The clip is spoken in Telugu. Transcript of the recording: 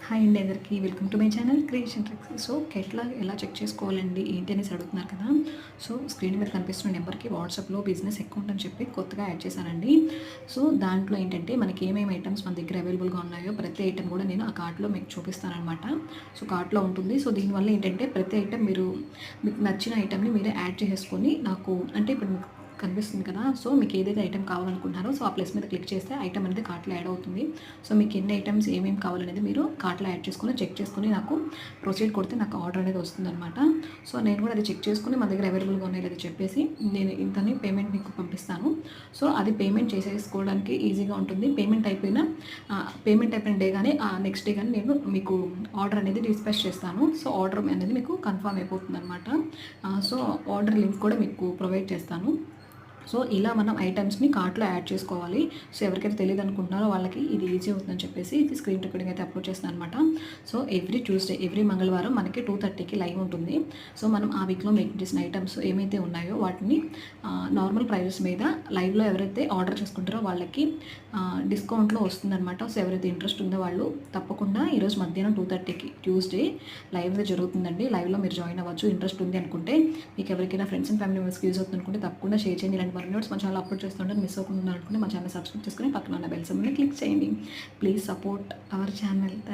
హాయ్ అండి అందరికీ welcome to my channel creation tricks. So ఎలా చెక్ చేసుకోవాలండి ఏంటి అనేసి అడుగుతున్నారు కదా. సో స్క్రీన్ మీద కనిపిస్తున్న నెంబర్కి వాట్సాప్లో బిజినెస్ అకౌంట్ అని చెప్పి కొత్తగా యాడ్ చేశానండి. సో దాంట్లో ఏంటంటే మనకి ఏమేమి ఐటమ్స్ మన దగ్గర అవైలబుల్గా ఉన్నాయో ప్రతి ఐటమ్ కూడా నేను ఆ కార్ట్లో మీకు చూపిస్తానమాట. సో కార్ట్లో ఉంటుంది. సో దీనివల్ల ఏంటంటే ప్రతి ఐటమ్ మీకు నచ్చిన ఐటమ్ని మీరే యాడ్ చేసేసుకొని నాకు అంటే ఇప్పుడు మీకు కనిపిస్తుంది కదా. సో మీకు ఏదైతే ఐటమ్ కావాలనుకుంటున్నారో సో ఆ ప్లస్ మీద క్లిక్ చేస్తే ఐటమ్ అనేది కార్ట్లో యాడ్ అవుతుంది. సో మీకు ఎన్ని ఐటమ్స్ ఏమేమి కావాలనేది మీరు కార్ట్లో యాడ్ చేసుకొని చెక్ చేసుకొని నాకు ప్రొసీడ్ కొడితే నాకు ఆర్డర్ అనేది వస్తుందన్నమాట. సో నేను కూడా అది చెక్ చేసుకుని మన దగ్గర అవైలబుల్గా ఉన్నాయి లేదా చెప్పేసి నేను ఇంతని పేమెంట్ మీకు పంపిస్తాను. సో అది పేమెంట్ చేసేసుకోవడానికి ఈజీగా ఉంటుంది. పేమెంట్ అయిపోయిన డే కానీ నెక్స్ట్ డే కానీ నేను మీకు ఆర్డర్ అనేది డిస్పాచ్ చేస్తాను. సో ఆర్డర్ అనేది మీకు కన్ఫర్మ్ అయిపోతుంది అనమాట. సో ఆర్డర్ లింక్ కూడా మీకు ప్రొవైడ్ చేస్తాను. సో ఇలా మనం ఐటమ్స్ని కార్ట్లో యాడ్ చేసుకోవాలి. సో ఎవరికైతే తెలియదు అనుకుంటున్నారో వాళ్ళకి ఇది ఈజీ అవుతుందని చెప్పేసి ఇది స్క్రీన్ రికార్డింగ్ అయితే అప్లోడ్ చేస్తాను అనమాట. సో ఎవ్రీ ట్యూస్డే ఎవ్రీ మంగళవారం మనకి 2:30కి లైవ్ ఉంటుంది. సో మనం ఆ వీక్లో మేక్ చేసిన ఐటమ్స్ ఏమైతే ఉన్నాయో వాటిని నార్మల్ ప్రైజెస్ మీద లైవ్లో ఎవరైతే ఆర్డర్ చేసుకుంటారో వాళ్ళకి డిస్కౌంట్లో వస్తుందన్నమాట. సో ఎవరైతే ఇంట్రెస్ట్ ఉందో వాళ్ళు తప్పకుండా ఈరోజు మధ్యాహ్నం 2:30కి ట్యూస్డే లైవ్ జరుగుతుందండి. లైవ్లో మీరు జాయిన్ అవ్వచ్చు. ఇంట్రెస్ట్ ఉంది అనుకుంటే మీకు ఎవరికైనా ఫ్రెండ్స్ అండ్ ఫ్యామిలీ మెంబర్స్కి యూజ్ అవుతుంది అనుకుంటే తప్పకుండా షేర్ చేయండి. ఇలాంటి మరిన్ని నోట్స్ మా ఛానల్ అప్లోడ్ చేస్తుంటే మిస్ అవ్వకుండా అనుకుంటే మా ఛానల్ సబ్స్క్రైబ్ చేసుకుని పక్కన ఉన్న బెల్ సింబల్ని క్లిక్ చేయండి. Please support our channel.